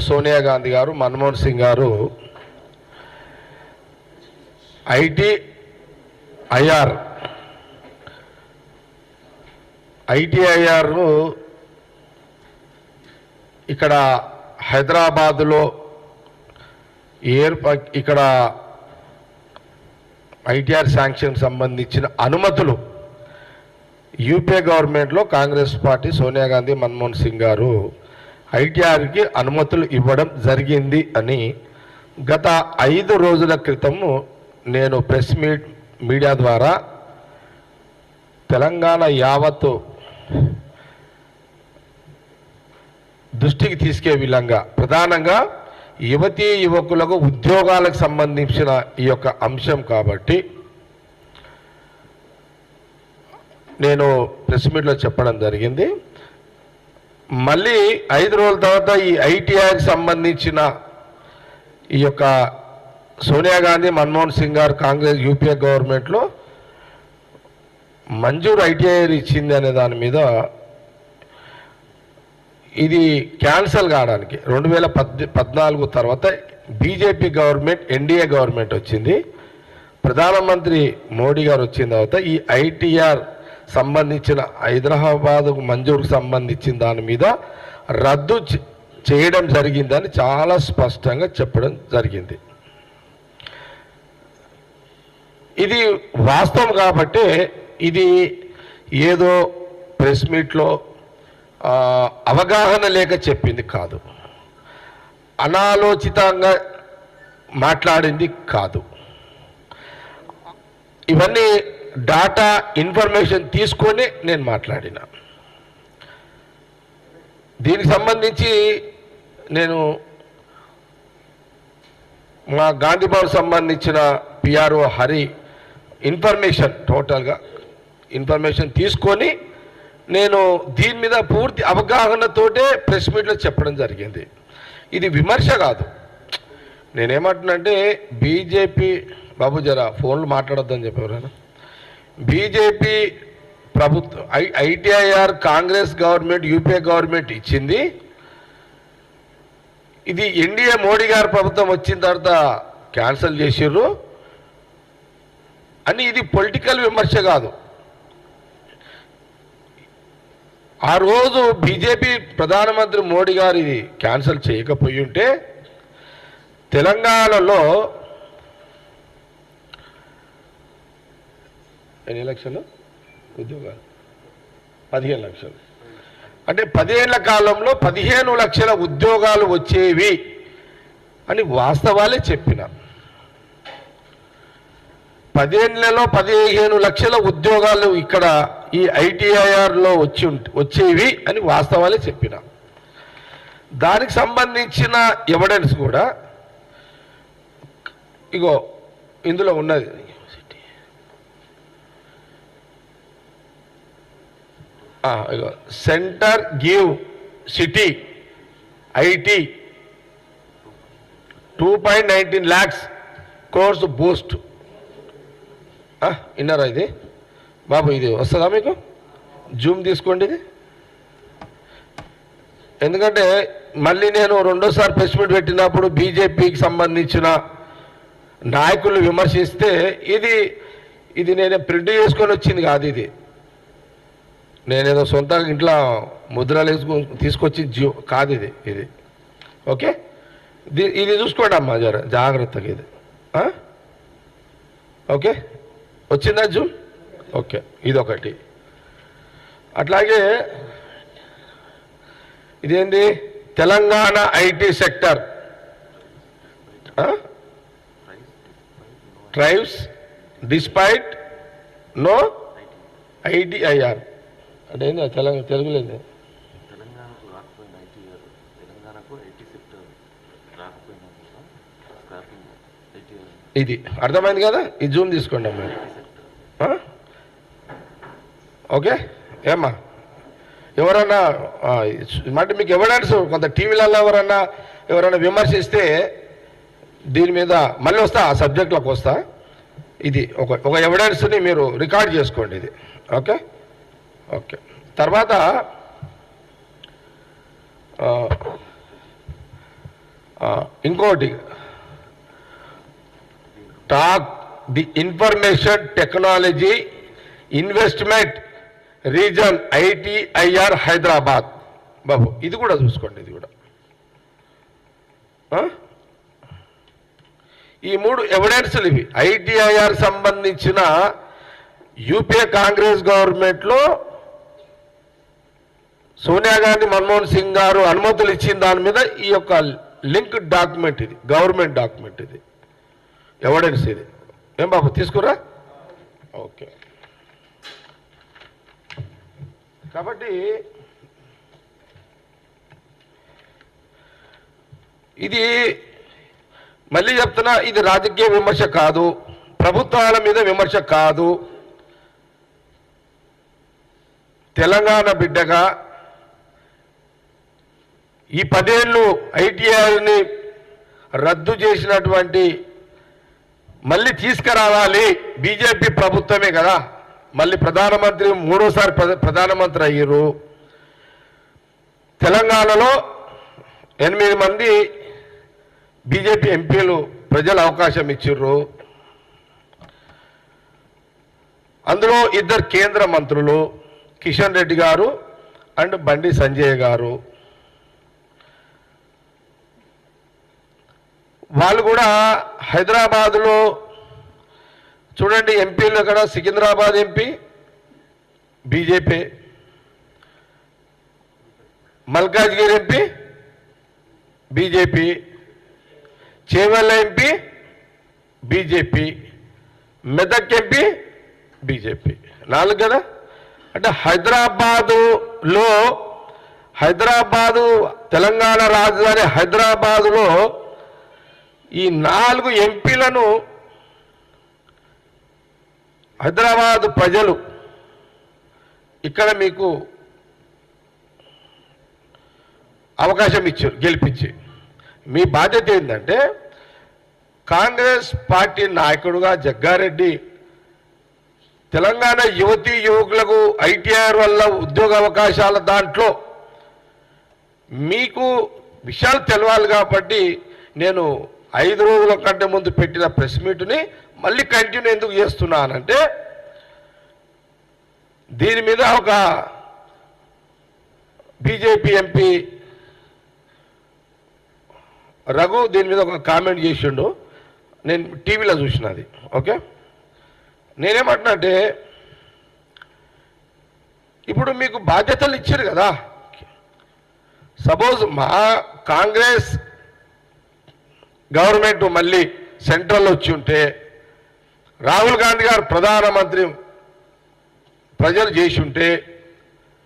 సోనియా గాంధీ గారు, మన్మోహన్ సింగ్ గారు ఐటీఐఆర్ ఇక్కడ హైదరాబాదులో ఇక్కడ ఐటీఆర్ శాంక్షన్ సంబంధించిన అనుమతులు యూపీఏ గవర్నమెంట్లో కాంగ్రెస్ పార్టీ సోనియా గాంధీ, మన్మోహన్ సింగ్ గారు ఐటీఆర్కి అనుమతులు ఇవ్వడం జరిగింది అని గత 5 రోజుల క్రితము నేను ప్రెస్ మీడియా ద్వారా తెలంగాణ యావత్తు దృష్టికి తీసుకే విధంగా ప్రధానంగా యువతీ యువకులకు ఉద్యోగాలకు సంబంధించిన ఈ యొక్క అంశం కాబట్టి నేను ప్రెస్ మీట్లో చెప్పడం జరిగింది. మళ్ళీ 5 రోజుల తర్వాత ఈ ఐటీఐకి సంబంధించిన ఈ యొక్క సోనియా గాంధీ, మన్మోహన్ సింగ్ గారు కాంగ్రెస్ యూపీఏ గవర్నమెంట్లో మంజూరు ఐటీఐ ఇచ్చింది అనే దాని మీద ఇది క్యాన్సల్ కావడానికి 2014 తర్వాత బీజేపీ గవర్నమెంట్, ఎన్డీఏ గవర్నమెంట్ వచ్చింది. ప్రధానమంత్రి మోడీ గారు వచ్చిన తర్వాత ఈ ఐటీఆర్ సంబంధించిన హైదరాబాద్కు మంజూరుకు సంబంధించిన దాని మీద రద్దు చేయడం జరిగిందని చాలా స్పష్టంగా చెప్పడం జరిగింది. ఇది వాస్తవం కాబట్టి ఇది ఏదో ప్రెస్ మీట్లో అవగాహన లేక చెప్పింది కాదు, అనాలోచితంగా మాట్లాడింది కాదు. ఇవన్నీ డాటా ఇన్ఫర్మేషన్ తీసుకొని నేను మాట్లాడిన. దీనికి సంబంధించి నేను మా గాంధీ భవన్ సంబంధించిన పిఆర్ఓ హరి ఇన్ఫర్మేషన్ టోటల్గా ఇన్ఫర్మేషన్ తీసుకొని నేను దీని మీద పూర్తి అవగాహనతోటే ప్రెస్ మీట్లో చెప్పడం జరిగింది. ఇది విమర్శ కాదు. నేనేమంటున్నానంటే బీజేపీ బాబు జరా ఫోన్లు మాట్లాడొద్దని చెప్పేవారు. బీజేపీ ప్రభుత్వం ITIR Congress government, UPA government ఇచ్చింది. ఇది ఎన్డీఏ మోడీ గారి ప్రభుత్వం వచ్చిన తర్వాత క్యాన్సిల్ చేసిర్రు అని ఇది పొలిటికల్ విమర్శ కాదు. ఆ రోజు బీజేపీ ప్రధానమంత్రి మోడీ గారు ఇది క్యాన్సిల్ చేయకపోయి ఉంటే తెలంగాణలో ఎన్ని లక్షలు ఉద్యోగాలు? 15 లక్షలు. అంటే 10 ఏళ్ల కాలంలో 15 లక్షల ఉద్యోగాలు వచ్చేవి అని వాస్తవాలే చెప్పిన. 10 ఏళ్లలో 15 లక్షల ఉద్యోగాలు ఇక్కడ ఈ ఐటీఐఆర్లో వచ్చేవి అని వాస్తవాలే చెప్పిన. దానికి సంబంధించిన ఎవిడెన్స్ కూడా ఇగో ఇందులో ఉన్నది. Centre give city IT 2.19 lakhs course Boost. విన్నారా ఇది బాబు? ఇది వస్తుందా మీకు? జూమ్ తీసుకోండి ఇది. ఎందుకంటే మళ్ళీ నేను రెండోసారి ప్రెస్ మీట్ పెట్టినప్పుడు బీజేపీకి సంబంధించిన నాయకులు విమర్శిస్తే ఇది నేను ప్రింట్ చేసుకొని వచ్చింది కాదు. ఇది నేనేదో సొంతంగా ఇంట్లో ముద్రలు తీసుకొచ్చి కాదు ఇది. ఓకే, ఇది చూసుకోండి అమ్మా జర జాగ్రత్తగా. ఇది ఓకే వచ్చిందా జూమ్? ఓకే, ఇదొకటి. అట్లాగే ఇదేంటి? Telangana IT sector thrives despite no ITIR అంటే ఏంది? తెలుగులేదు. ఇది అర్థమైంది కదా? ఈ జూమ్ తీసుకోండి అమ్మా. ఓకే ఏమ్మా, ఎవరన్నా అంటే మీకు ఎవిడెన్స్ కొంత టీవీలలో ఎవరన్నా విమర్శిస్తే దీని మీద మళ్ళీ వస్తా, ఆ సబ్జెక్ట్లోకి వస్తా. ఇది ఒక ఎవిడెన్స్ని మీరు రికార్డ్ చేసుకోండి ఇది. Okay okay. తర్వాత ఇంకోటి talk the information technology investment region ITIR Hyderabad. బాబు ఇది కూడా చూసుకోండి, ఇది కూడా ఈ 3 ఎవిడెన్స్లు ఇవి. ఐటీఐఆర్ సంబంధించిన యూపీఏ కాంగ్రెస్ గవర్నమెంట్లో సోనియా గాంధీ మన్మోహన్ సింగ్ గారు అనుమతులు ఇచ్చిన దాని మీద ఈ యొక్క లింక్ డాక్యుమెంట్, ఇది గవర్నమెంట్ డాక్యుమెంట్, ఇది ఎవిడెన్స్. ఇది ఏం బాబు తీసుకురా? ఓకే. కాబట్టి ఇది మళ్ళీ చెప్తున్నా, ఇది రాజకీయ విమర్శ కాదు, ప్రభుత్వాల మీద విమర్శ కాదు. తెలంగాణ బిడ్డగా ఈ 10 ఏళ్ళు ఐటీఐని రద్దు చేసినటువంటి మళ్ళీ తీసుకురావాలి. బీజేపీ ప్రభుత్వమే కదా, మళ్ళీ ప్రధానమంత్రి 3వ సారి ప్రధానమంత్రి అయ్యారు. తెలంగాణలో 8 మంది బీజేపీ ఎంపీలు ప్రజలు అవకాశం ఇచ్చిర్రు. అందులో 2 కేంద్ర మంత్రులు, కిషన్ రెడ్డి గారు అండ్ బండి సంజయ్ గారు. వాళ్ళు కూడా హైదరాబాదులో చూడండి, ఎంపీలు అక్కడ Secunderabad MP BJP, Malkajgiri MP BJP, Chevella MP BJP, Medak MP BJP. 4 కదా. అంటే హైదరాబాదు తెలంగాణ రాజధాని హైదరాబాదులో ఈ 4 ఎంపీలను హైదరాబాదు ప్రజలు ఇక్కడ మీకు అవకాశం ఇచ్చారు గెలిపించి. మీ బాధ్యత ఏంటంటే కాంగ్రెస్ పార్టీ నాయకుడుగా జగ్గారెడ్డి తెలంగాణ యువతీ యువకులకు ఐటీఆర్ వల్ల ఉద్యోగ అవకాశాల దాంట్లో మీకు విషయాలు తెలవాలి కాబట్టి నేను 5 రోజుల కంటే ముందు పెట్టిన ప్రెస్ మీట్ని మళ్ళీ కంటిన్యూ ఎందుకు చేస్తున్నానంటే దీని మీద ఒక బీజేపీ ఎంపీ రఘు దీని మీద ఒక కామెంట్ చేసిండు, నేను టీవీలో చూసినది. ఓకే, నేనేమంటున్నా అంటే ఇప్పుడు మీకు బాధ్యతలు ఇచ్చారు కదా. సపోజ్ మా కాంగ్రెస్ గవర్నమెంట్ మళ్ళీ సెంట్రల్ వచ్చి ఉంటే రాహుల్ గాంధీ గారు ప్రధానమంత్రి ప్రజలు చేసి ఉంటే